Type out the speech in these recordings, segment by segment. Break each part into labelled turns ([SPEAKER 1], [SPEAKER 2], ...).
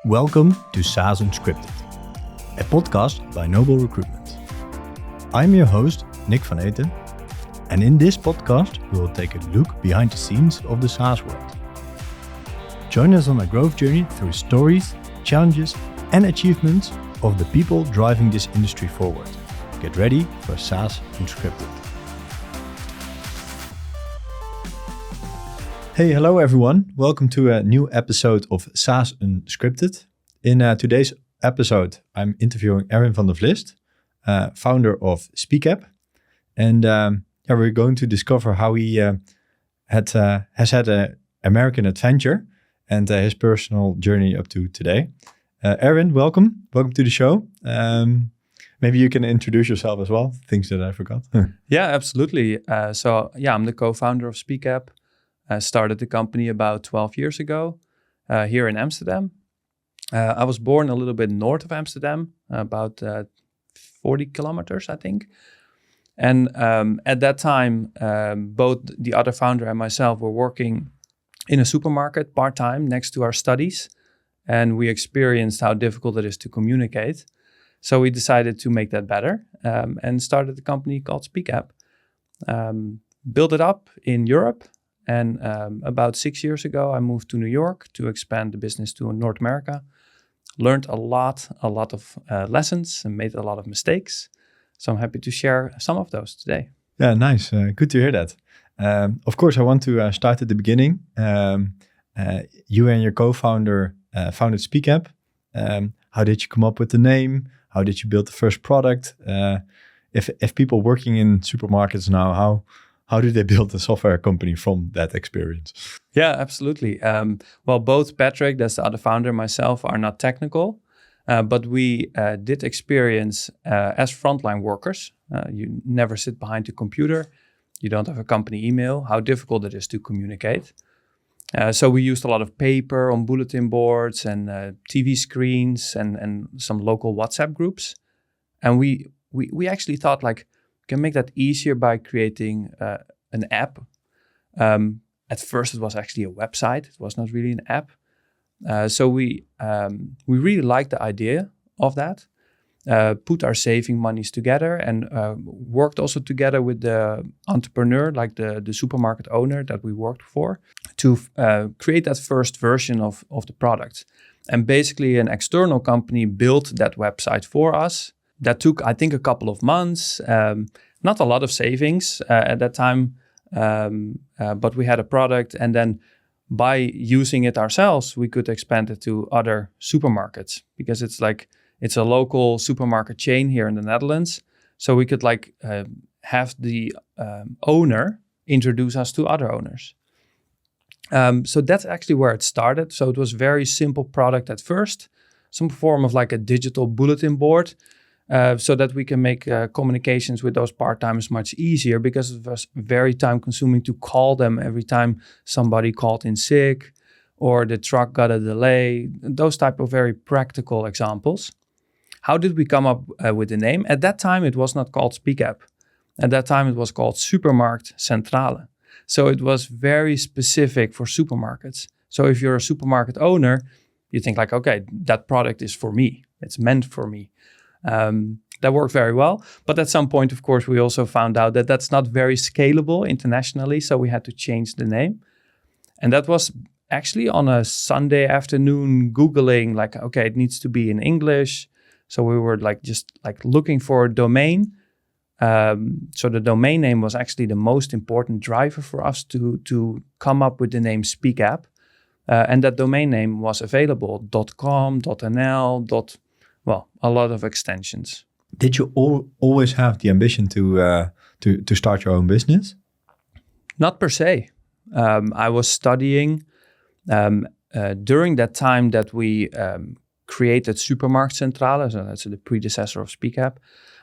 [SPEAKER 1] Welcome to SaaS Unscripted, a podcast by Nobel Recruitment. I'm your host, Nick van Eeten, and in this podcast, we will take a look behind the scenes of the SaaS world. Join us on a growth journey through stories, challenges, and achievements of the people driving this industry forward. Get ready for SaaS Unscripted. Hey, hello everyone. Welcome to a new episode of SaaS Unscripted. In today's episode, I'm interviewing Erwin van Vlist, founder of Speakap. And we're going to discover how he has had an American adventure and his personal journey up to today. Erwin, welcome. Welcome to the show. Maybe you can introduce yourself as well, things that I forgot.
[SPEAKER 2] Yeah, absolutely. I'm the co-founder of Speakap. I started the company about 12 years ago here in Amsterdam. I was born a little bit north of Amsterdam, about 40 kilometers, I think. And at that time, both the other founder and myself were working in a supermarket part-time next to our studies. And we experienced how difficult it is to communicate. So we decided to make that better and started a company called Speakap. Built it up in Europe. And about 6 years ago, I moved to New York to expand the business to North America. Learned a lot of lessons and made a lot of mistakes. So I'm happy to share some of those today.
[SPEAKER 1] Yeah, nice. Good to hear that. Of course, I want to start at the beginning. You and your co-founder founded Speakap. How did you come up with the name? How did you build the first product? If people working in supermarkets now, how do they build a software company from that experience?
[SPEAKER 2] Yeah, absolutely. Both Patrick, that's the other founder, and myself are not technical, but we did experience as frontline workers. You never sit behind a computer. You don't have a company email, how difficult it is to communicate. So we used a lot of paper on bulletin boards and TV screens and some local WhatsApp groups. And we actually thought can make that easier by creating an app. At first, it was actually a website. It was not really an app. So we really liked the idea of that. Put our saving monies together and worked also together with the entrepreneur, like the supermarket owner that we worked for, to create that first version of the product. And basically, an external company built that website for us. That took, I think, a couple of months. Not a lot of savings at that time, but we had a product. And then by using it ourselves, we could expand it to other supermarkets because it's a local supermarket chain here in the Netherlands. So we could have the owner introduce us to other owners. So that's actually where it started. So it was very simple product at first, some form of a digital bulletin board. So that we can make communications with those part-timers much easier because it was very time-consuming to call them every time somebody called in sick or the truck got a delay, those type of very practical examples. How did we come up with the name? At that time, it was not called Speakap. At that time, it was called Supermarkt Centrale. So it was very specific for supermarkets. So if you're a supermarket owner, you think okay, that product is for me. It's meant for me. That worked very well. But at some point, of course, we also found out that that's not very scalable internationally. So we had to change the name. And that was actually on a Sunday afternoon, Googling okay, it needs to be in English. So we were just looking for a domain. So the domain name was actually the most important driver for us to come up with the name Speakap. And that domain name was available, .com, .nl, a lot of extensions.
[SPEAKER 1] Did you always have the ambition to start your own business?
[SPEAKER 2] Not per se. I was studying during that time that we created Supermarkt Centrale, so that's the predecessor of Speakap.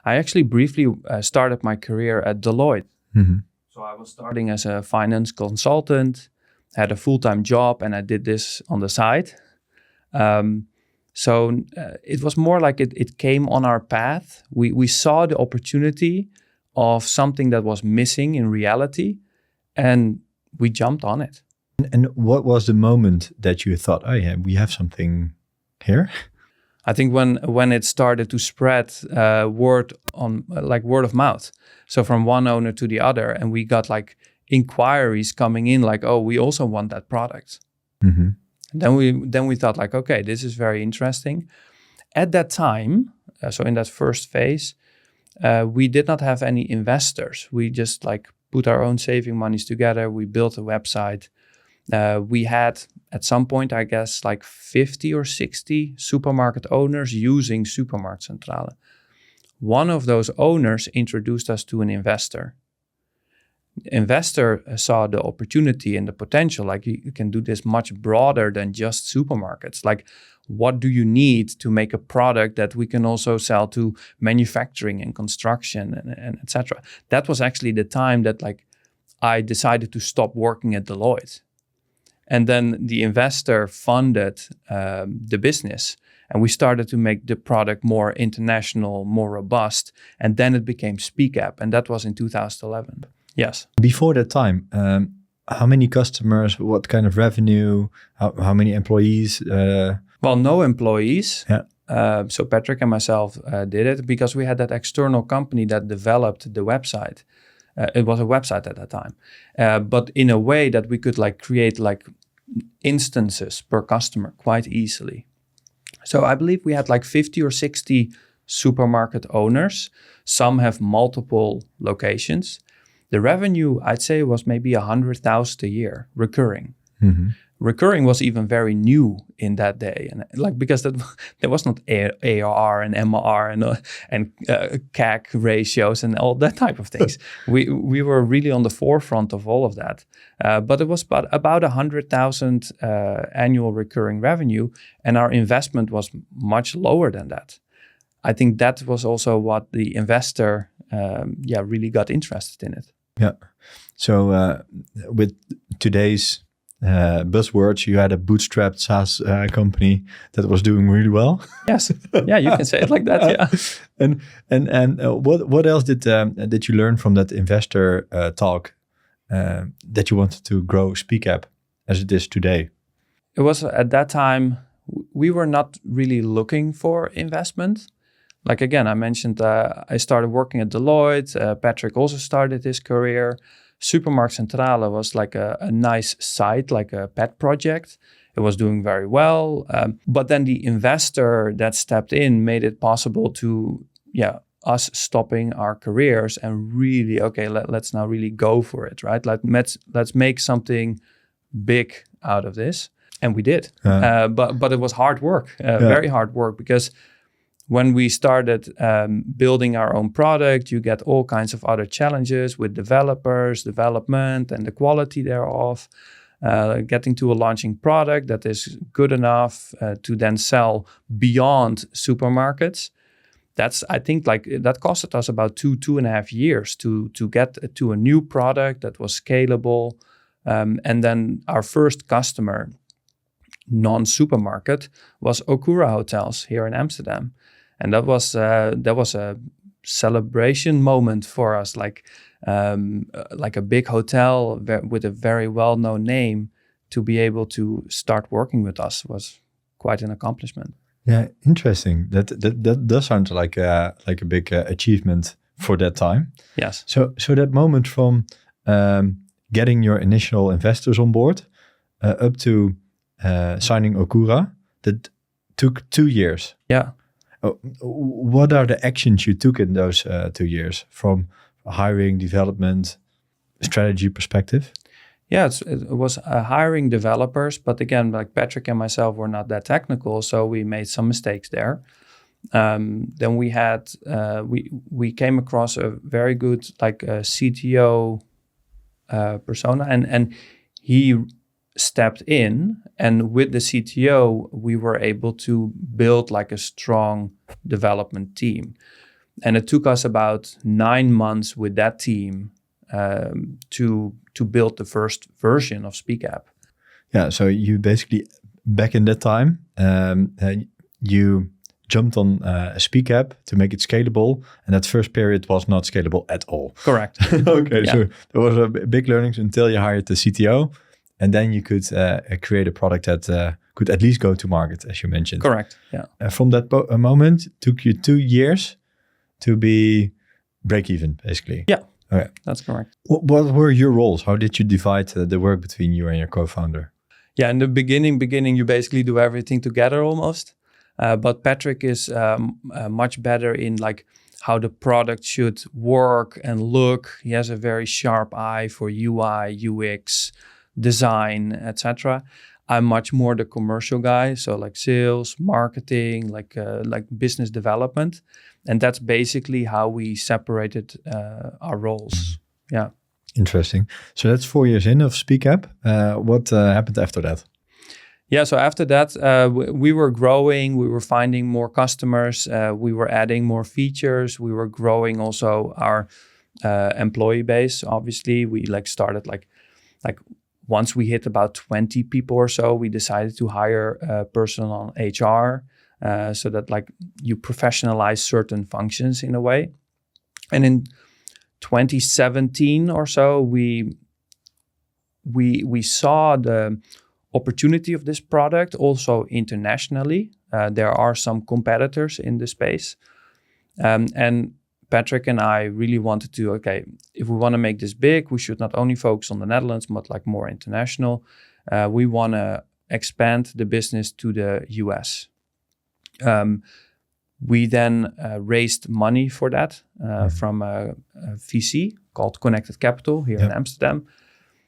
[SPEAKER 2] I actually briefly started my career at Deloitte.
[SPEAKER 1] Mm-hmm.
[SPEAKER 2] So I was starting as a finance consultant, had a full-time job, and I did this on the side. So it was more it came on our path. We saw the opportunity of something that was missing in reality, and we jumped on it.
[SPEAKER 1] And what was the moment that you thought, oh yeah, we have something here?
[SPEAKER 2] I think when it started to spread word of mouth. So from one owner to the other, and we got like inquiries coming in like, oh, we also want that product.
[SPEAKER 1] Mm-hmm.
[SPEAKER 2] Then we thought like, okay, this is very interesting. At that time, so in that first phase, we did not have any investors. We just like put our own saving monies together. We built a website. We had at some point, I guess, like 50 or 60 supermarket owners using Supermarktcentrale. One of those owners introduced us to an investor. The investor saw the opportunity and the potential, like you can do this much broader than just supermarkets. Like, what do you need to make a product that we can also sell to manufacturing and construction and etc. That was actually the time that like I decided to stop working at Deloitte. And then the investor funded the business, and we started to make the product more international, more robust. And then it became Speakap, and that was in 2011. Yes.
[SPEAKER 1] Before that time, how many customers, what kind of revenue, how many employees?
[SPEAKER 2] Well, no employees.
[SPEAKER 1] Yeah.
[SPEAKER 2] So Patrick and myself did it because we had that external company that developed the website. It was a website at that time, but in a way that we could like create like instances per customer quite easily. So I believe we had like 50 or 60 supermarket owners. Some have multiple locations. The revenue, I'd say, was maybe 100,000 a year recurring.
[SPEAKER 1] Mm-hmm.
[SPEAKER 2] Recurring was even very new in that day, and like because there was not ARR and MRR and CAC ratios and all that type of things. we were really on the forefront of all of that, but it was about 100,000 annual recurring revenue, and our investment was much lower than that. I think that was also what the investor, really got interested in it.
[SPEAKER 1] Yeah. So with today's buzzwords, you had a bootstrapped SaaS company that was doing really well.
[SPEAKER 2] Yes, yeah, you can say it like that. Yeah.
[SPEAKER 1] And what else did you learn from that investor talk that you wanted to grow Speakap as it is today?
[SPEAKER 2] It was at that time we were not really looking for investment. Like again, I mentioned I started working at Deloitte. Patrick also started his career. Supermarktcentrale was like a nice site, like a pet project. It was doing very well. But then the investor that stepped in made it possible to, us stopping our careers and really, okay, let's now really go for it, right? Like let's make something big out of this. And we did. But it was hard work, very hard work, because when we started building our own product, you get all kinds of other challenges with development and the quality thereof. Getting to a launching product that is good enough to then sell beyond supermarkets. I think that costed us about 2.5 years to get to a new product that was scalable. And then our first customer, non-supermarket, was Okura Hotels here in Amsterdam. And that was a celebration moment for us, like a big hotel with a very well-known name to be able to start working with us was quite an accomplishment.
[SPEAKER 1] Yeah, interesting. That does sound like a big achievement for that time.
[SPEAKER 2] Yes.
[SPEAKER 1] So that moment from getting your initial investors on board up to signing Okura, that took 2 years.
[SPEAKER 2] Yeah.
[SPEAKER 1] What are the actions you took in those 2 years from hiring, development, strategy perspective?
[SPEAKER 2] Yeah, it was hiring developers, but again, like Patrick and myself were not that technical, so we made some mistakes there. Then we had we came across a very good CTO persona, and he stepped in, and with the CTO, we were able to build like a strong development team. And it took us about 9 months with that team to build the first version of Speakap.
[SPEAKER 1] Yeah, so you basically, back in that time, you jumped on Speakap to make it scalable, and that first period was not scalable at all.
[SPEAKER 2] Correct.
[SPEAKER 1] Okay, yeah. So there was a big learning until you hired the CTO, and then you could create a product that could at least go to market, as you mentioned.
[SPEAKER 2] Correct. Yeah.
[SPEAKER 1] From that moment, took you 2 years to be break even, basically.
[SPEAKER 2] Yeah.
[SPEAKER 1] Okay.
[SPEAKER 2] That's correct.
[SPEAKER 1] What were your roles? How did you divide the work between you and your co-founder?
[SPEAKER 2] Yeah, in the beginning, you basically do everything together almost. But Patrick is much better in like how the product should work and look. He has a very sharp eye for UI, UX, design, etc. I'm much more the commercial guy, so like sales, marketing, like business development, and that's basically how we separated our roles. Yeah.
[SPEAKER 1] Interesting. So that's 4 years in of SpeakApp. What happened after that?
[SPEAKER 2] Yeah, so after that, we were growing, we were finding more customers, we were adding more features, we were growing also our employee base. Obviously, we started like once we hit about 20 people or so, we decided to hire a person on HR, so that like you professionalize certain functions in a way. And in 2017 or so, we saw the opportunity of this product also internationally. There are some competitors in the space. And Patrick and I really wanted to, if we want to make this big, we should not only focus on the Netherlands, but like more international. We want to expand the business to the US. We then raised money for that from a VC called Connected Capital here in Amsterdam.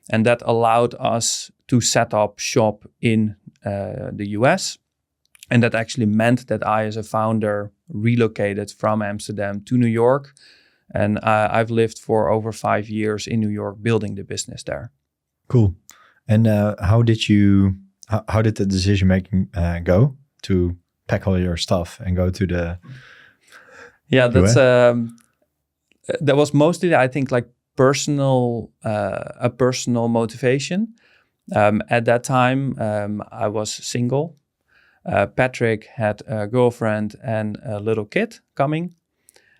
[SPEAKER 2] And that allowed us to set up shop in the US. And that actually meant that I, as a founder, relocated from Amsterdam to New York. And I've lived for over 5 years in New York building the business there.
[SPEAKER 1] Cool. And how did the decision making go to pack all your stuff and go to the
[SPEAKER 2] US? That was mostly, I think, like a personal motivation. At that time, I was single. Patrick had a girlfriend and a little kid coming.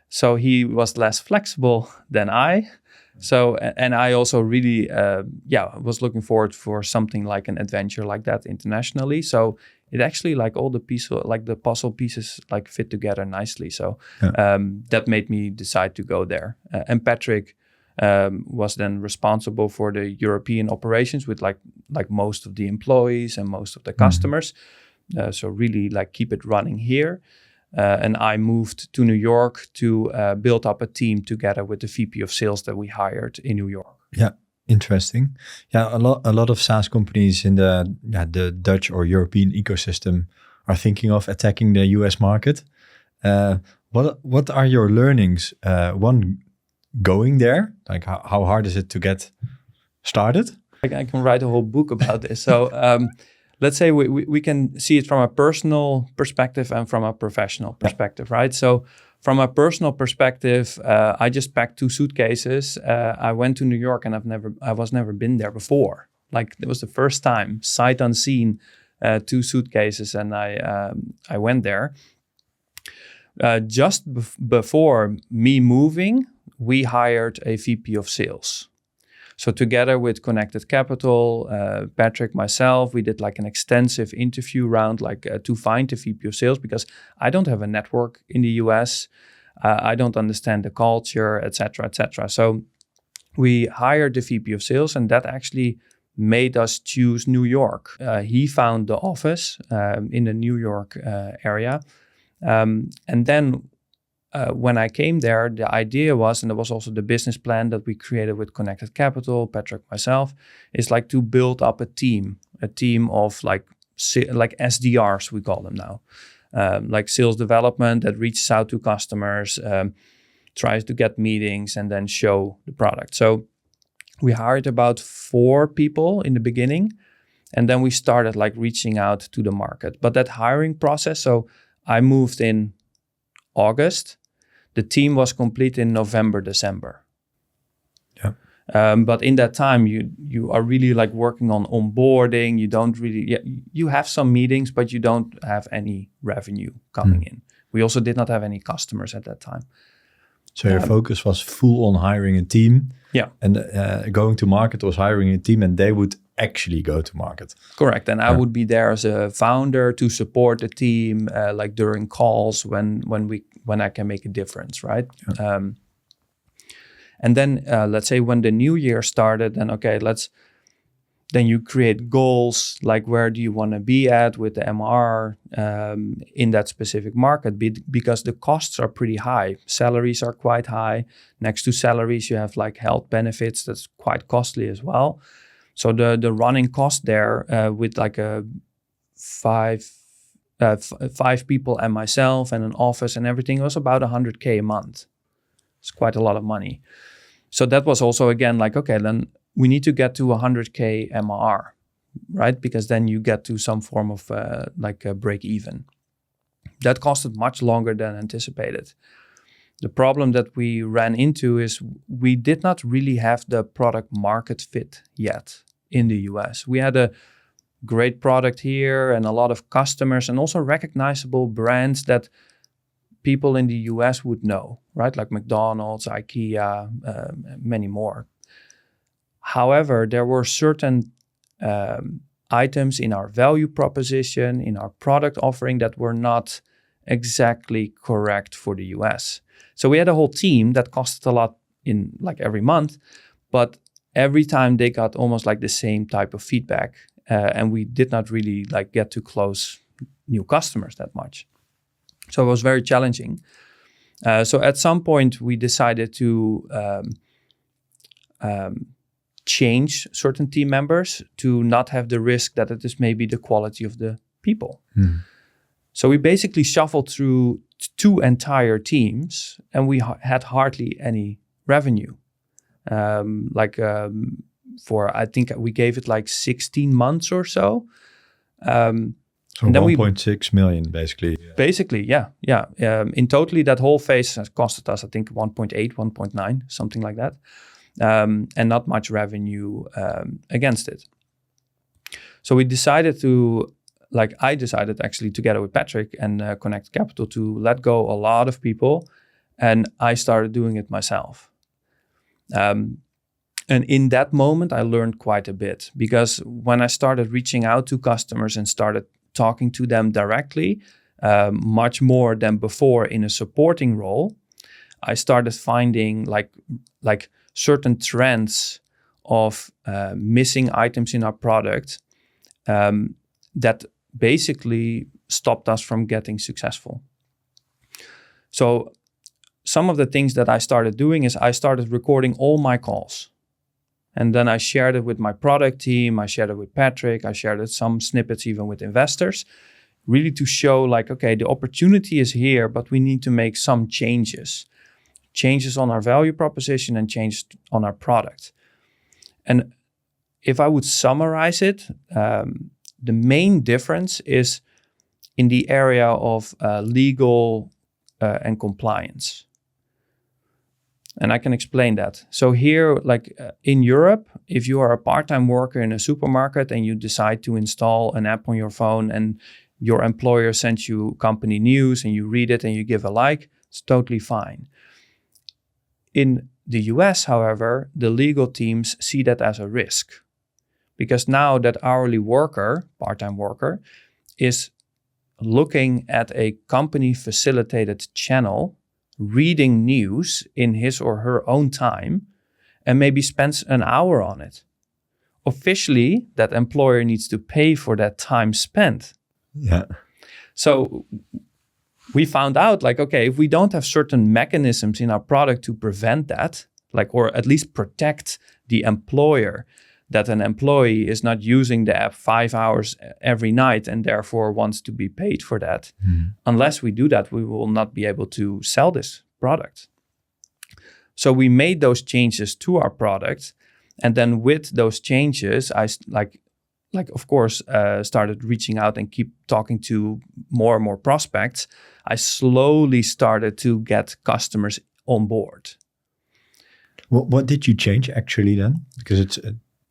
[SPEAKER 2] So he was less flexible than I. So, and I also really, was looking forward for something like an adventure like that internationally. So it actually, like all the pieces, like the puzzle pieces, like fit together nicely. So that made me decide to go there. And Patrick was then responsible for the European operations with like most of the employees and most of the customers. So really like keep it running here. And I moved to New York to build up a team together with the VP of sales that we hired in New York.
[SPEAKER 1] Yeah, interesting. Yeah, a lot of SaaS companies in the Dutch or European ecosystem are thinking of attacking the US market. What are your learnings? One, going there, like how hard is it to get started?
[SPEAKER 2] I can write a whole book about this. So let's say we can see it from a personal perspective and from a professional perspective, right? So from a personal perspective, I just packed 2 suitcases. I went to New York and I was never been there before. Like it was the first time, sight unseen, 2 suitcases, and I went there. Just before me moving, we hired a VP of sales. So together with Connected Capital, Patrick, myself, we did like an extensive interview round, to find the VP of sales, because I don't have a network in the US. I don't understand the culture, etc., etc. So we hired the VP of sales, and that actually made us choose New York. He found the office in the New York area. And then when I came there, the idea was, and there was also the business plan that we created with Connected Capital, Patrick, myself, is like to build up a team of like SDRs, we call them now, like sales development that reaches out to customers, tries to get meetings and then show the product. So we hired about 4 people in the beginning, and then we started like reaching out to the market. But that hiring process, so I moved in August. The team was complete in November, December. Yeah. But in that time, you are really like working on onboarding. You don't really, you have some meetings, but you don't have any revenue coming in. We also did not have any customers at that time.
[SPEAKER 1] So your focus was full on hiring a team
[SPEAKER 2] Yeah.
[SPEAKER 1] And going to market was hiring a team, and they would actually go to market.
[SPEAKER 2] Correct. And I would be there as a founder to support the team, like during calls when I can make a difference, right?
[SPEAKER 1] Yeah.
[SPEAKER 2] And then let's say when the new year started, then you create goals, like where do you want to be at with the MR in that specific market, because the costs are pretty high. Salaries are quite high. Next to salaries, you have like health benefits. That's quite costly as well. So the running cost there with like a five people and myself and an office and everything was about $100K a month. It's quite a lot of money. So that was also, again, like, okay, then we need to get to 100K MRR, right? Because then you get to some form of like a break even. That costed much longer than anticipated. The problem that we ran into is we did not really have the product market fit yet in the US. We had a great product here and a lot of customers and also recognizable brands that people in the US would know, right? Like McDonald's, IKEA, many more. However, there were certain items in our value proposition, in our product offering that were not exactly correct for the US. So we had a whole team that costed a lot in like every month, but every time they got almost like the same type of feedback, and we did not really like get to close new customers that much. So it was very challenging. So at some point we decided to change certain team members to not have the risk that it is maybe the quality of the people. So we basically shuffled through 2 entire teams and we had hardly any revenue. For, I think we gave it like 16 months or so.
[SPEAKER 1] So 1.6 million, basically.
[SPEAKER 2] Basically, yeah. In totally, that whole phase has costed us, I think, 1.8, 1.9, something like that. And not much revenue against it. So we decided I decided actually together with Patrick and Connect Capital to let go a lot of people. And I started doing it myself. And in that moment, I learned quite a bit, because when I started reaching out to customers and started talking to them directly, much more than before in a supporting role, I started finding like certain trends of missing items in our product that basically stopped us from getting successful. So some of the things that I started doing is I started recording all my calls. And then I shared it with my product team. I shared it with Patrick. I shared it some snippets even with investors, really to show like, okay, the opportunity is here, but we need to make some changes on our value proposition and changes on our product. And if I would summarize it, the main difference is in the area of legal and compliance. And I can explain that. So here, in Europe, if you are a part-time worker in a supermarket and you decide to install an app on your phone and your employer sends you company news and you read it and you give a like, it's totally fine. In the US, however, the legal teams see that as a risk, because now that hourly worker, part-time worker, is looking at a company-facilitated channel, reading news in his or her own time, and maybe spends an hour on it. Officially, that employer needs to pay for that time spent.
[SPEAKER 1] Yeah.
[SPEAKER 2] So we found out, okay, if we don't have certain mechanisms in our product to prevent that, or at least protect the employer, that an employee is not using the app 5 hours every night and therefore wants to be paid for that. Unless we do that, we will not be able to sell this product. So we made those changes to our product. And then with those changes, I of course, started reaching out and keep talking to more and more prospects. I slowly started to get customers on board.
[SPEAKER 1] What did you change actually then? Because it's...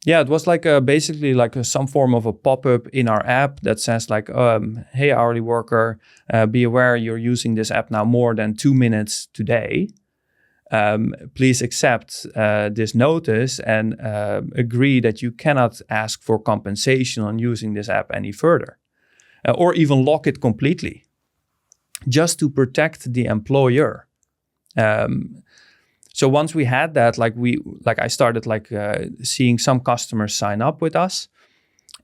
[SPEAKER 2] Yeah, it was basically some form of a pop-up in our app that says hey, hourly worker, be aware you're using this app now more than 2 minutes today. please accept this notice and agree that you cannot ask for compensation on using this app any further, or even lock it completely, just to protect the employer. So once we had that, I started seeing some customers sign up with us,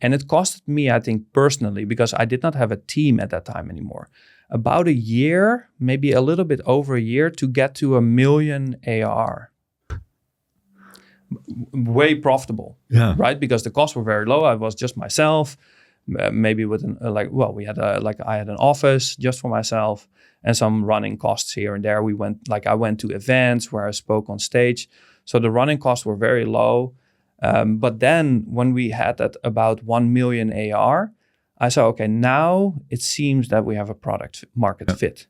[SPEAKER 2] and it costed me, I think personally, because I did not have a team at that time anymore, about a year, maybe a little bit over a year, to get to 1 million ARR. Way profitable, right? Because the costs were very low. I was just myself, maybe with I had an office just for myself and some running costs here and there. I went to events where I spoke on stage, so the running costs were very low. But then when we had that about 1 million AR, I said, okay, now it seems that we have a product market fit.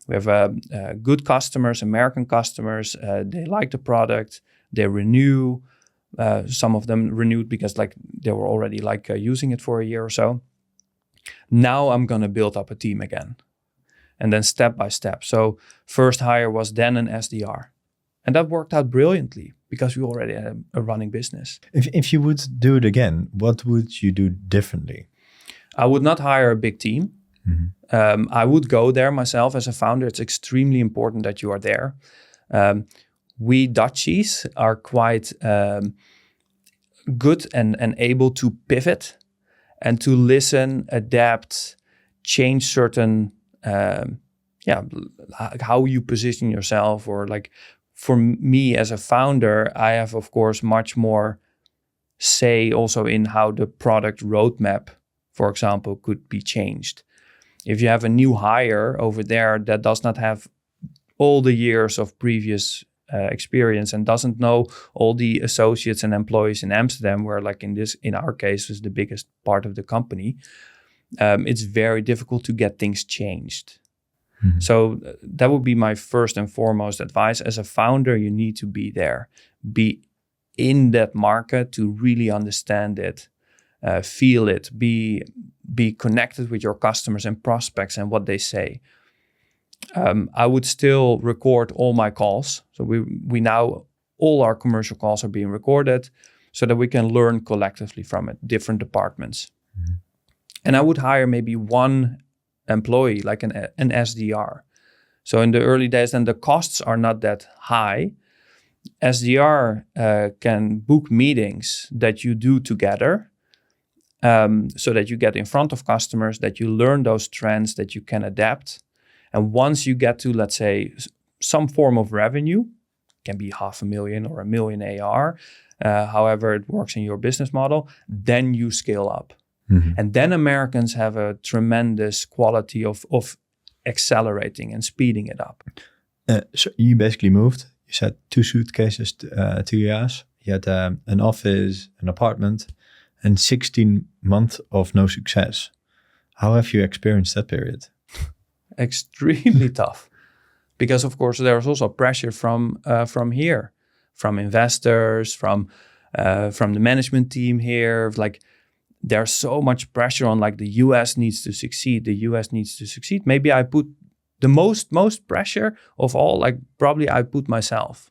[SPEAKER 2] We have good customers, American customers. They like the product. They renew. Some of them renewed because they were already using it for a year or so. Now I'm going to build up a team again. And then step by step. So first hire was then an SDR. And that worked out brilliantly because we already had a running business.
[SPEAKER 1] If you would do it again, what would you do differently?
[SPEAKER 2] I would not hire a big team. Mm-hmm. I would go there myself as a founder. It's extremely important that you are there. We Dutchies are quite good and able to pivot and to listen, adapt, change certain, how you position yourself. Or for me as a founder, I have, of course, much more say also in how the product roadmap, for example, could be changed. If you have a new hire over there that does not have all the years of previous experience and doesn't know all the associates and employees in Amsterdam, where in our case was the biggest part of the company, it's very difficult to get things changed. Mm-hmm. So that would be my first and foremost advice. As a founder, you need to be there, be in that market to really understand it, feel it, be connected with your customers and prospects and what they say. I would still record all my calls. So we now, all our commercial calls are being recorded so that we can learn collectively from it, different departments. Mm-hmm. And I would hire maybe one employee, like an SDR. So in the early days, then the costs are not that high. SDR can book meetings that you do together, so that you get in front of customers, that you learn those trends, that you can adapt. And once you get to, let's say, some form of revenue, can be 500,000 or 1 million AR, however it works in your business model, then you scale up. Mm-hmm. And then Americans have a tremendous quality of accelerating and speeding it up.
[SPEAKER 1] So you basically moved, you said 2 suitcases, 2 years. You had an office, an apartment, and 16 months of no success. How have you experienced that period?
[SPEAKER 2] Extremely tough, because of course there's also pressure from here, from investors, from the management team here. There's so much pressure on the US needs to succeed. The US needs to succeed. Maybe I put the most pressure of all. Probably I put myself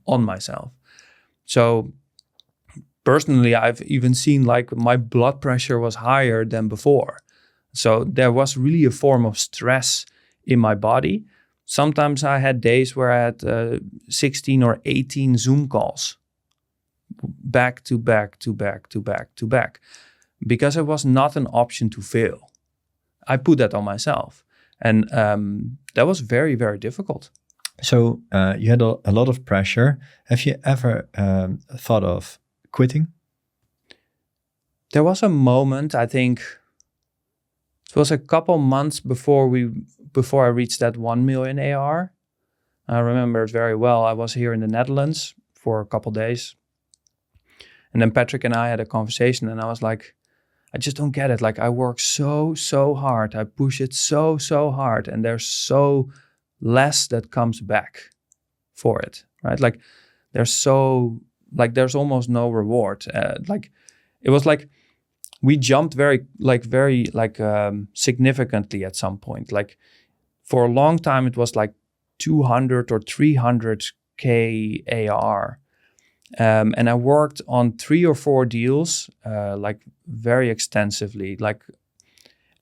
[SPEAKER 2] on myself. So personally, I've even seen my blood pressure was higher than before. So there was really a form of stress in my body. Sometimes I had days where I had 16 or 18 Zoom calls, back to back to back to back to back, because it was not an option to fail. I put that on myself. And that was very, very difficult.
[SPEAKER 1] So you had a lot of pressure. Have you ever thought of quitting?
[SPEAKER 2] There was a moment, I think, it was a couple months before I reached that 1 million AR. I remember it very well. I was here in the Netherlands for a couple days. And then Patrick and I had a conversation, and I was like, I just don't get it. I work so hard. I push it so hard. And there's so less that comes back for it, right? There's almost no reward. It was we jumped very significantly at some point. For a long time, it was 200 or 300 K AR. And I worked on 3 or 4 deals, like very extensively,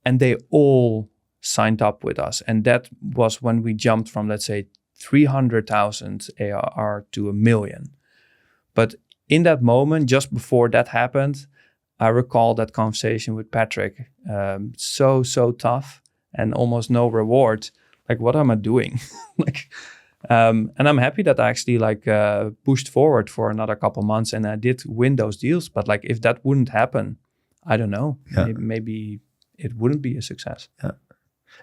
[SPEAKER 2] and they all signed up with us. And that was when we jumped from, let's say, 300,000 ARR to 1 million. But in that moment, just before that happened, I recall that conversation with Patrick. So tough and almost no reward. Like, what am I doing? And I'm happy that I actually pushed forward for another couple months and I did win those deals. But if that wouldn't happen, I don't know. Yeah. Maybe it wouldn't be a success.
[SPEAKER 1] Yeah.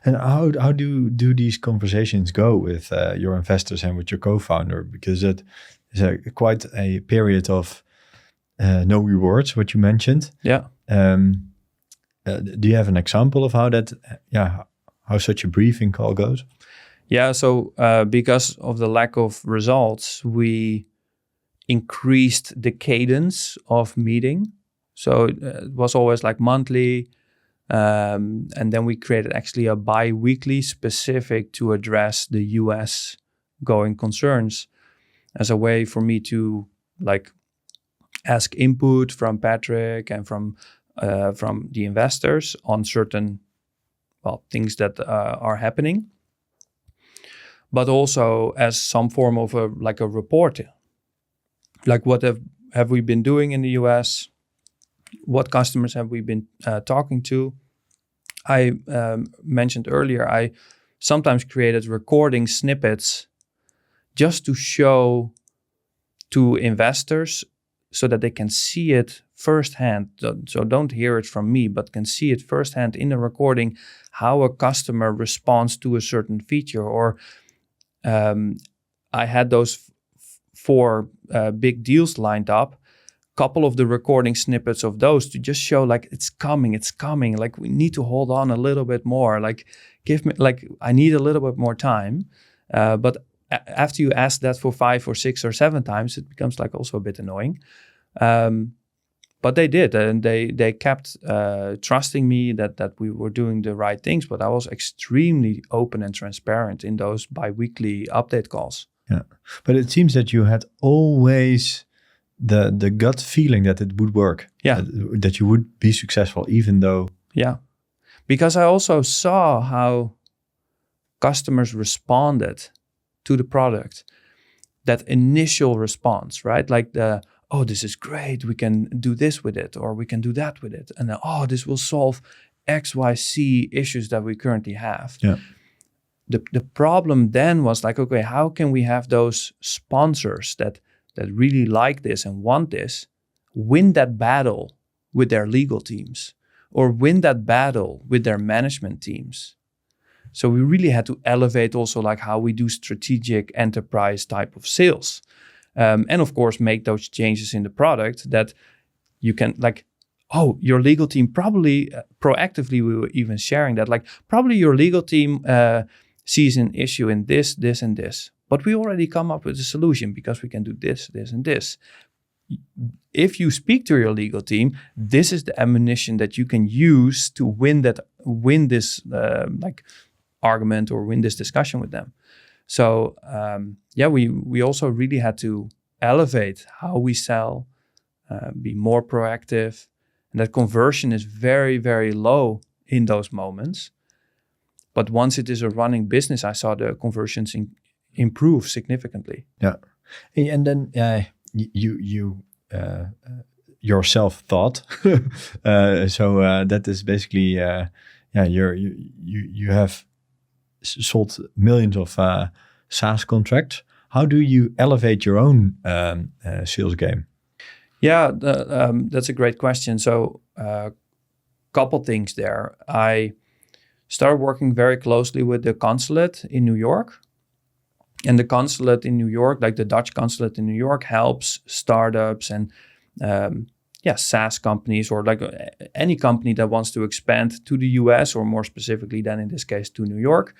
[SPEAKER 1] And how do these conversations go with your investors and with your co-founder? Because it is quite a period of no rewards, what you mentioned.
[SPEAKER 2] Yeah.
[SPEAKER 1] Do you have an example of how that? How such a briefing call goes?
[SPEAKER 2] Yeah. So because of the lack of results, we increased the cadence of meeting. So it was always monthly. And then we created actually a bi-weekly specific to address the US going concerns as a way for me to ask input from Patrick and from the investors on certain things that are happening, but also as some form of a report, what have we been doing in the US? What customers have we been talking to? I mentioned earlier, I sometimes created recording snippets just to show to investors so that they can see it firsthand. So don't hear it from me, but can see it firsthand in the recording, how a customer responds to a certain feature. Or I had those 4 big deals lined up. Couple of the recording snippets of those to just show it's coming. We need to hold on a little bit more. Give me I need a little bit more time. But after you ask that for 5 or 6 or 7 times, it becomes also a bit annoying. But they did, and they kept trusting me that we were doing the right things. But I was extremely open and transparent in those bi-weekly update calls.
[SPEAKER 1] Yeah, but it seems that you had always the gut feeling that it would work.
[SPEAKER 2] Yeah,
[SPEAKER 1] that you would be successful, even though.
[SPEAKER 2] Yeah, because I also saw how customers responded to the product. That initial response, right? This is great, we can do this with it, or we can do that with it. And then, this will solve X, Y, C issues that we currently have.
[SPEAKER 1] Yeah.
[SPEAKER 2] The problem then was okay, how can we have those sponsors that really like this and want this, win that battle with their legal teams, or win that battle with their management teams? So we really had to elevate also how we do strategic enterprise type of sales. And of course, make those changes in the product that you can your legal team probably proactively, we were even sharing that, probably your legal team sees an issue in this, and this, but we already come up with a solution because we can do this, and this. If you speak to your legal team, this is the ammunition that you can use to win this argument or win this discussion with them. So we also really had to elevate how we sell, be more proactive, and that conversion is very, very low in those moments. But once it is a running business, I saw the conversions improve significantly.
[SPEAKER 1] Yeah, and then you yourself thought so that is basically you have sold millions of SaaS contracts. How do you elevate your own sales game?
[SPEAKER 2] Yeah, that's a great question. So couple things there. I started working very closely with the consulate in New York. And the consulate in New York, the Dutch consulate in New York, helps startups and SaaS companies, or any company that wants to expand to the US, or more specifically then in this case to New York,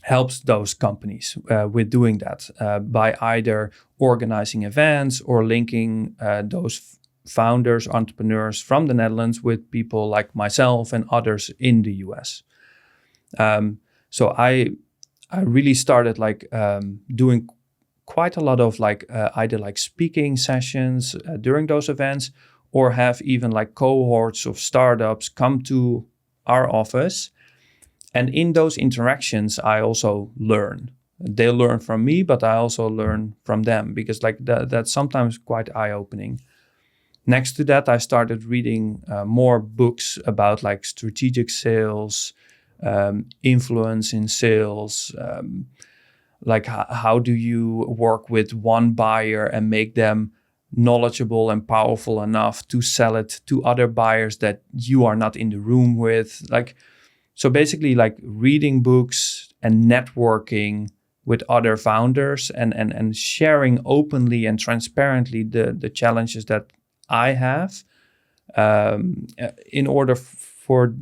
[SPEAKER 2] helps those companies with doing that by either organizing events or linking those founders, entrepreneurs from the Netherlands with people like myself and others in the US. So I really started like doing quite a lot of like either like speaking sessions during those events, or have even like cohorts of startups come to our office. And in those interactions, I also learn. They learn from me, but I also learn from them, because like that's sometimes quite eye-opening. Next to that, I started reading more books about like strategic sales, influence in sales, like how do you work with one buyer and make them knowledgeable and powerful enough to sell it to other buyers that you are not in the room with. Like, so basically like reading books and networking with other founders and sharing openly and transparently the challenges that I have, in order for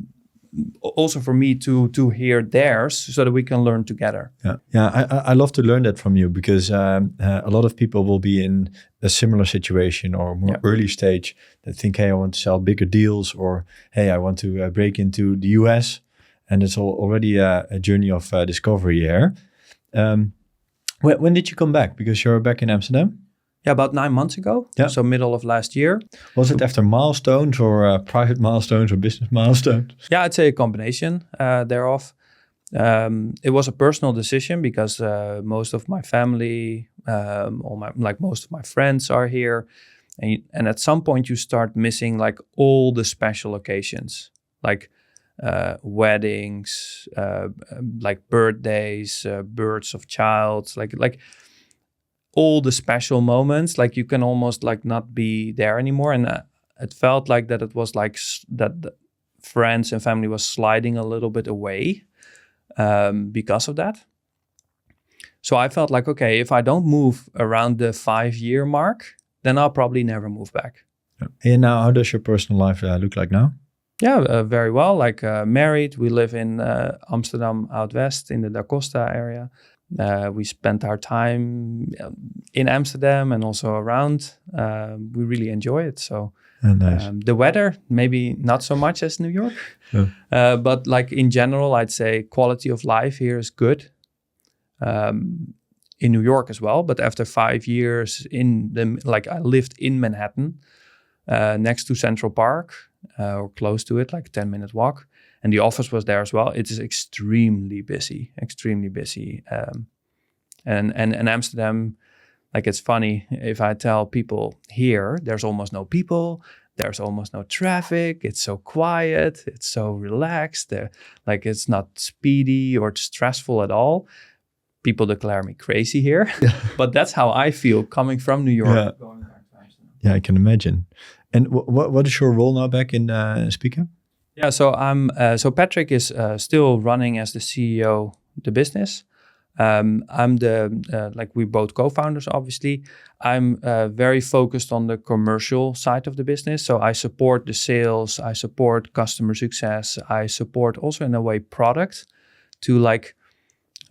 [SPEAKER 2] also for me to hear theirs, so that we can learn together.
[SPEAKER 1] I love to learn that from you, because a lot of people will be in a similar situation or more early stage that think, hey, I want to sell bigger deals, or hey, I want to break into the US, and it's already a journey of discovery here. When did you come back? Because you're back in Amsterdam?
[SPEAKER 2] Yeah, about 9 months ago. Yeah. So middle of last year.
[SPEAKER 1] Was it after milestones, or private milestones, or business milestones?
[SPEAKER 2] Yeah, I'd say a combination thereof. It was a personal decision, because most of my family, most of my friends are here, and at some point you start missing like all the special occasions, like weddings, like birthdays, births of child, like all the special moments. Like you can almost like not be there anymore, and it felt like that it was like that the friends and family was sliding a little bit away because of that. So I felt like, okay, if I don't move around the 5-year mark, then I'll probably never move back.
[SPEAKER 1] And now, how does your personal life look like now?
[SPEAKER 2] Yeah, very well. Like married, we live in Amsterdam out west in the Da Costa area. We spent our time in Amsterdam and also around. We really enjoy it. So
[SPEAKER 1] nice.
[SPEAKER 2] The weather, maybe not so much as New York, but like in general, I'd say quality of life here is good. In New York as well, but after 5 years I lived in Manhattan, next to Central Park, or close to it, like a 10-minute walk. And the office was there as well. It is extremely busy. And Amsterdam, like it's funny, if I tell people here, there's almost no people, there's almost no traffic, it's so quiet, it's so relaxed, like it's not speedy or stressful at all. People declare me crazy here, but that's how I feel coming from New York. Going back to Amsterdam.
[SPEAKER 1] Yeah, I can imagine. And what is your role now back in Speakap?
[SPEAKER 2] Yeah, so Patrick is still running as the CEO the business. I'm we're both co-founders, obviously. I'm very focused on the commercial side of the business. So I support the sales, I support customer success, I support also in a way product to like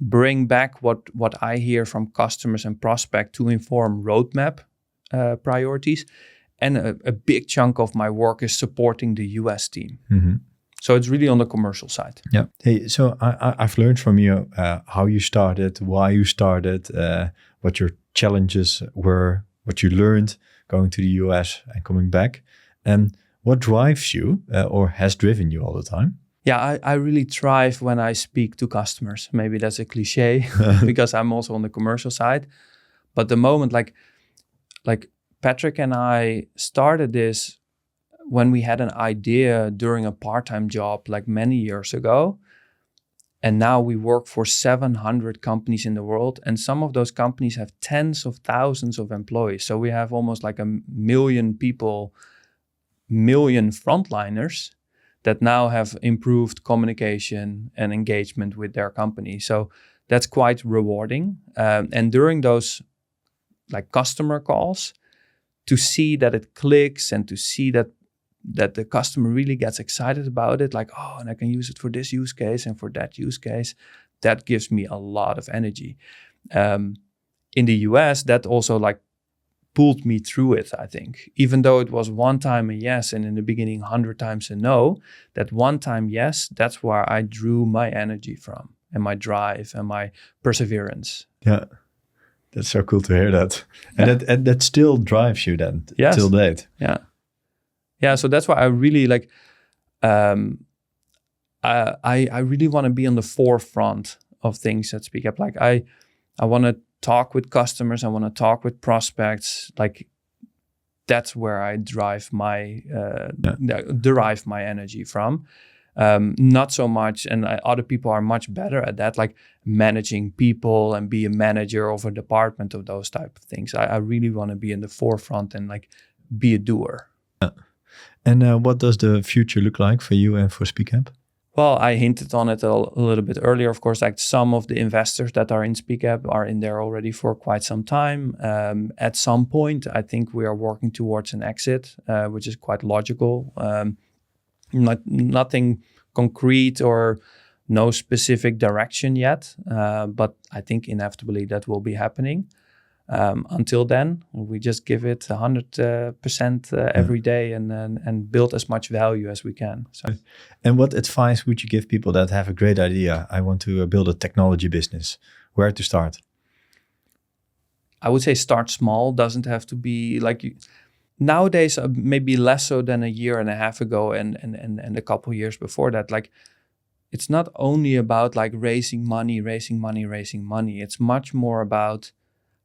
[SPEAKER 2] bring back what I hear from customers and prospect to inform roadmap priorities. And a big chunk of my work is supporting the US team. Mm-hmm. So it's really on the commercial side.
[SPEAKER 1] Yeah. Hey, so I've learned from you how you started, why you started, what your challenges were, what you learned going to the US and coming back. And what drives you or has driven you all the time?
[SPEAKER 2] Yeah, I really thrive when I speak to customers. Maybe that's a cliche because I'm also on the commercial side. But the moment like Patrick and I started this when we had an idea during a part-time job like many years ago. And now we work for 700 companies in the world. And some of those companies have tens of thousands of employees. So we have almost like 1 million people, million frontliners that now have improved communication and engagement with their company. So that's quite rewarding. And during those like customer calls, to see that it clicks and to see that the customer really gets excited about it, like, oh, and I can use it for this use case and for that use case, that gives me a lot of energy. In the US, that also like pulled me through it, I think. Even though it was one time a yes and in the beginning 100 times a no, that one time yes, that's where I drew my energy from. and my drive and my perseverance.
[SPEAKER 1] Yeah, that's so cool to hear that. And that still drives you then till date.
[SPEAKER 2] Yeah. So that's why I really like. I really want to be on the forefront of things at SpeakApp. Like I want to talk with customers. I want to talk with prospects. Like that's where I derive my energy from. Not so much, and other people are much better at that, like managing people and be a manager of a department of those type of things. I really want to be in the forefront and like be a doer.
[SPEAKER 1] And what does the future look like for you and for SpeakApp?
[SPEAKER 2] Well, I hinted on it a little bit earlier. Of course, like some of the investors that are in SpeakApp are in there already for quite some time. At some point, I think we are working towards an exit, which is quite logical. Nothing concrete or no specific direction yet, but I think inevitably that will be happening. Until then, we just give it 100% every day and build as much value as we can. So.
[SPEAKER 1] And what advice would you give people that have a great idea? I want to build a technology business. Where to start?
[SPEAKER 2] I would say start small. Doesn't have to be like nowadays, maybe less so than a year and a half ago and a couple of years before that. Like it's not only about like raising money. It's much more about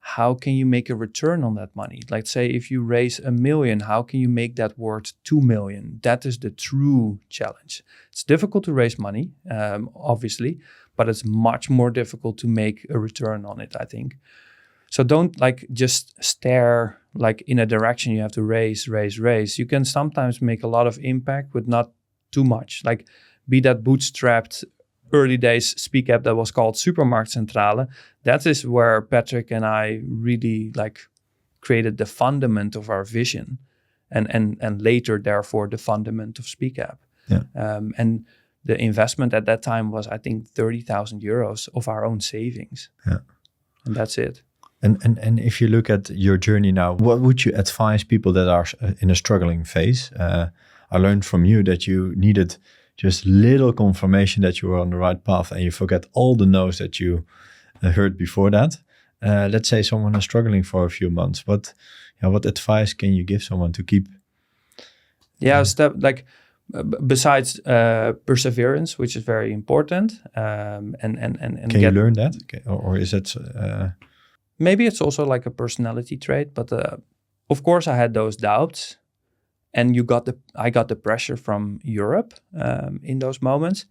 [SPEAKER 2] how can you make a return on that money? Like say if you raise $1 million, how can you make that worth 2 million? That is the true challenge. It's difficult to raise money, obviously, but it's much more difficult to make a return on it, I think. So don't like just stare like in a direction you have to raise. You can sometimes make a lot of impact with not too much. Like be that bootstrapped early days SpeakApp that was called Supermarktcentrale. That is where Patrick and I really like created the fundament of our vision and later therefore the fundament of SpeakApp.
[SPEAKER 1] Yeah.
[SPEAKER 2] And the investment at that time was I think 30,000 euros of our own savings.
[SPEAKER 1] Yeah.
[SPEAKER 2] And that's it.
[SPEAKER 1] And if you look at your journey now, what would you advise people that are in a struggling phase? I learned from you that you needed just little confirmation that you were on the right path and you forget all the no's that you heard before that. Let's say someone is struggling for a few months. What advice can you give someone to keep?
[SPEAKER 2] Besides perseverance, which is very important. And
[SPEAKER 1] can you learn that? Okay. Or is it...
[SPEAKER 2] Maybe it's also like a personality trait, but of course I had those doubts. And I got the pressure from Europe in those moments.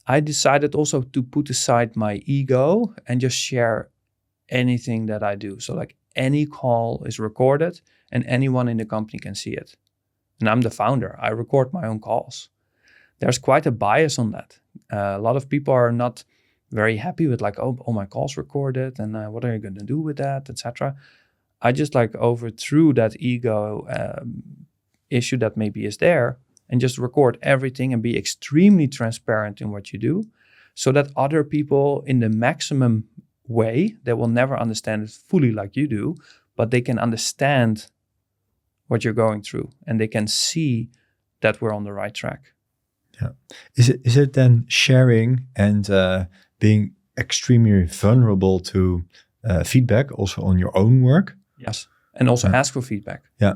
[SPEAKER 2] I decided also to put aside my ego and just share anything that I do. So like any call is recorded and anyone in the company can see it. And I'm the founder. I record my own calls. There's quite a bias on that. A lot of people are not very happy with like, oh my call's recorded and what are you going to do with that, etc. I just like overthrew that ego issue that maybe is there and just record everything and be extremely transparent in what you do so that other people in the maximum way, they will never understand it fully like you do, but they can understand what you're going through and they can see that we're on the right track.
[SPEAKER 1] Yeah. Is it then sharing and being extremely vulnerable to feedback also on your own work?
[SPEAKER 2] Yes. And also ask for feedback.
[SPEAKER 1] Yeah.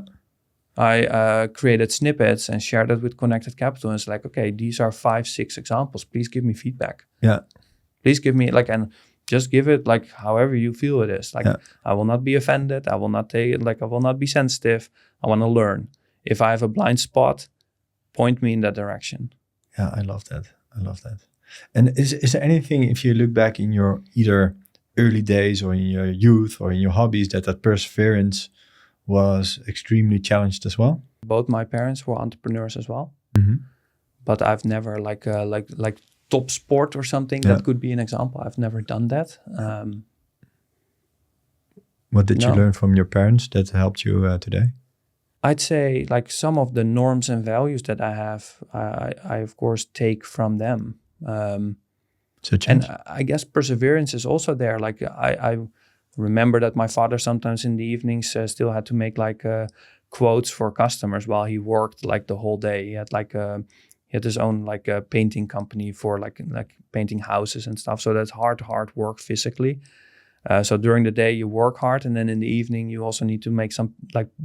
[SPEAKER 2] I created snippets and shared it with Connected Capital. And it's like, okay, these are 5-6 examples. Please give me feedback.
[SPEAKER 1] Yeah.
[SPEAKER 2] Please give me and just give it like however you feel it is. Like I will not be offended. I will not take it. I will not be sensitive. I want to learn. If I have a blind spot, point me in that direction.
[SPEAKER 1] Yeah, I love that. And is there anything, if you look back in your either early days or in your youth or in your hobbies, that perseverance was extremely challenged as well?
[SPEAKER 2] Both my parents were entrepreneurs as well, but I've never like top sport or something that could be an example. I've never done that.
[SPEAKER 1] What did you learn from your parents that helped you today?
[SPEAKER 2] I'd say like some of the norms and values that I have, I of course take from them. And I guess perseverance is also there. Like I remember that my father sometimes in the evenings still had to make quotes for customers while he worked like the whole day. He he had his own like a painting company for like painting houses and stuff. So that's hard work physically. So during the day you work hard, and then in the evening you also need to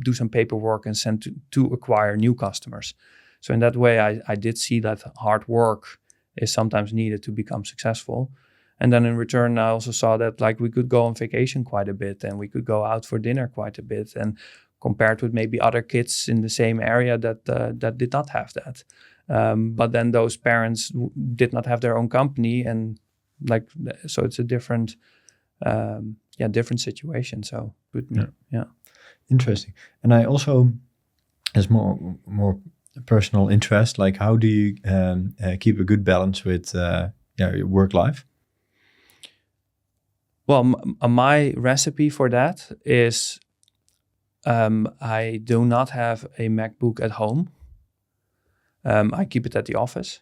[SPEAKER 2] do some paperwork and send to acquire new customers. So in that way, I did see that hard work is sometimes needed to become successful. And then in return, I also saw that like we could go on vacation quite a bit, and we could go out for dinner quite a bit, and compared with maybe other kids in the same area that did not have that. But then those parents did not have their own company, and so it's a different situation. So yeah.
[SPEAKER 1] Interesting. And I also, as more personal interest, like how do you keep a good balance with your work life?
[SPEAKER 2] Well, my recipe for that is I do not have a MacBook at home. I keep it at the office.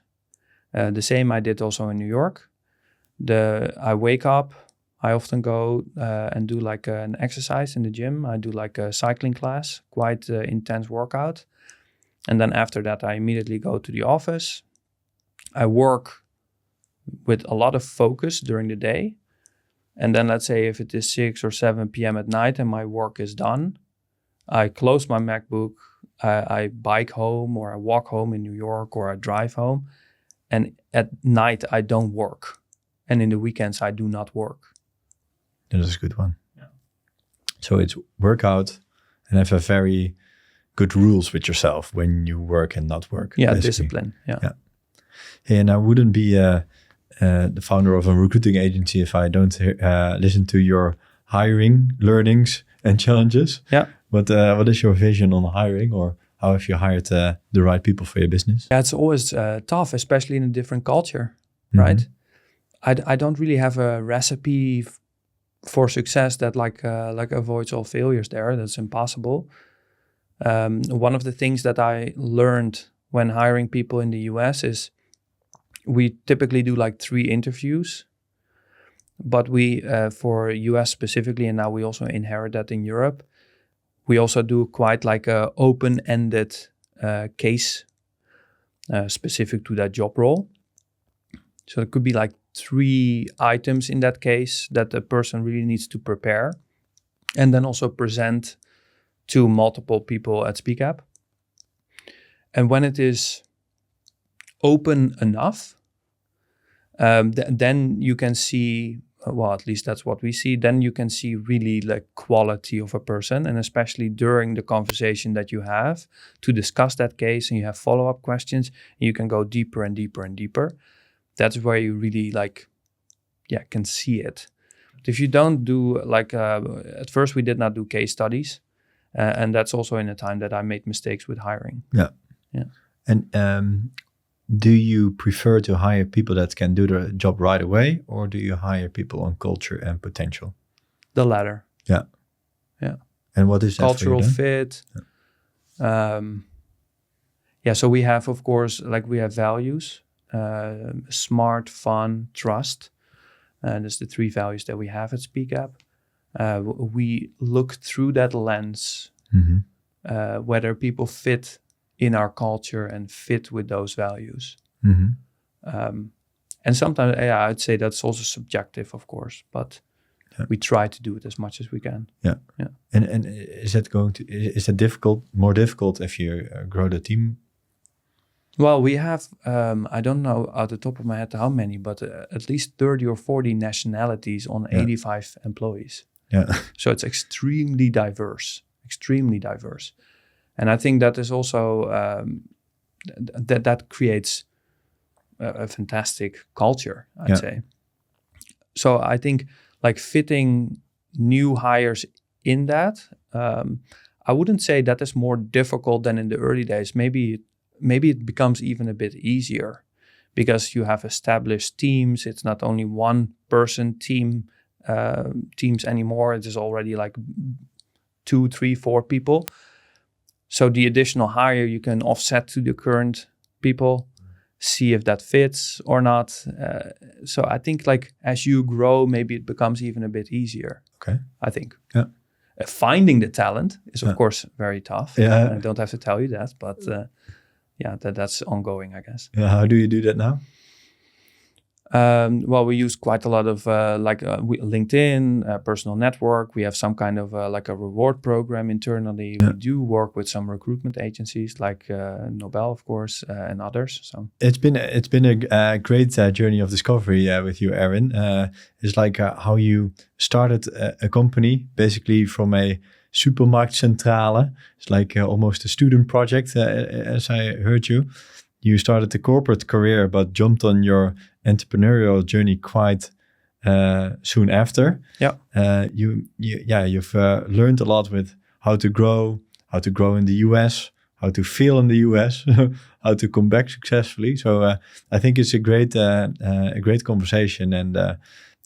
[SPEAKER 2] The same I did also in New York. I wake up, I often go and do like an exercise in the gym. I do like a cycling class, quite intense workout. And then after that, I immediately go to the office. I work with a lot of focus during the day. And then let's say if it is 6 or 7 p.m. at night and my work is done, I close my MacBook, I bike home, or I walk home in New York, or I drive home. And at night, I don't work. And in the weekends, I do not work.
[SPEAKER 1] That is a good one. Yeah. So it's workout and have a very good rules with yourself when you work and not work.
[SPEAKER 2] Yeah,
[SPEAKER 1] basically.
[SPEAKER 2] Discipline. Yeah.
[SPEAKER 1] And I wouldn't be the founder of a recruiting agency if I don't listen to your hiring learnings and challenges.
[SPEAKER 2] Yeah.
[SPEAKER 1] But what is your vision on hiring, or how have you hired the right people for your business?
[SPEAKER 2] Yeah, it's always tough, especially in a different culture, right? I don't really have a recipe for success that avoids all failures there. That's impossible. One of the things that I learned when hiring people in the US is we typically do like 3 interviews, but we, for US specifically, and now we also inherit that in Europe, we also do quite like a open-ended case specific to that job role. So it could be like 3 items in that case that the person really needs to prepare and then also present to multiple people at Speakap. And when it is open enough, then you can see, well, at least that's what we see, then you can see really like quality of a person, and especially during the conversation that you have to discuss that case and you have follow-up questions, and you can go deeper and deeper and deeper. That's where you really can see it. But if you don't do at first we did not do case studies, and that's also in a time that I made mistakes with hiring.
[SPEAKER 1] Yeah. And do you prefer to hire people that can do the job right away, or do you hire people on culture and potential?
[SPEAKER 2] The latter.
[SPEAKER 1] Yeah. And what is that
[SPEAKER 2] cultural
[SPEAKER 1] for you
[SPEAKER 2] fit? So we have, of course, we have values. Smart, fun, trust. That's the 3 values that we have at Speakap. We look through that lens, whether people fit in our culture and fit with those values. And sometimes, I'd say that's also subjective, of course, but we try to do it as much as we can.
[SPEAKER 1] Yeah. And is that more difficult if you grow the team?
[SPEAKER 2] Well, we have, I don't know out the top of my head how many, but at least 30 or 40 nationalities on 85 employees.
[SPEAKER 1] Yeah.
[SPEAKER 2] So it's extremely diverse. And I think that is also, that creates a fantastic culture, I'd say. So I think fitting new hires in that, I wouldn't say that is more difficult than in the early days. Maybe it becomes even a bit easier because you have established teams. It's not only one person teams anymore. It is already 2, 3, 4 people. So the additional hire you can offset to the current people, see if that fits or not. So I think as you grow, maybe it becomes even a bit easier.
[SPEAKER 1] Okay.
[SPEAKER 2] I think.
[SPEAKER 1] Yeah.
[SPEAKER 2] Finding the talent is of course very tough.
[SPEAKER 1] Yeah.
[SPEAKER 2] I don't have to tell you that, but that's ongoing, I guess.
[SPEAKER 1] How do you do that now?
[SPEAKER 2] Well, we use quite a lot of LinkedIn, personal network. We have some kind of like a reward program internally. We do work with some recruitment agencies like Nobel, of course, and others. So
[SPEAKER 1] it's been a great journey of discovery with you, Erwin. It's like how you started a company basically from a supermarktcentrale. It's like almost a student project, as I heard you. You started a corporate career, but jumped on your entrepreneurial journey quite soon after.
[SPEAKER 2] Yeah.
[SPEAKER 1] You've learned a lot with how to grow in the US, how to fail in the US, how to come back successfully. So I think it's a great conversation, and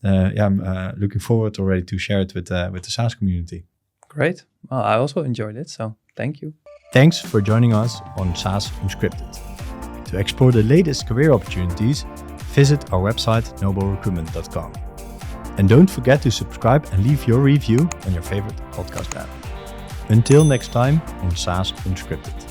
[SPEAKER 1] I'm looking forward already to share it with the SaaS community.
[SPEAKER 2] Great. Well, I also enjoyed it, so thank you.
[SPEAKER 1] Thanks for joining us on SaaS Unscripted. To explore the latest career opportunities, visit our website nobelrecruitment.com. And don't forget to subscribe and leave your review on your favorite podcast app. Until next time on SaaS Unscripted.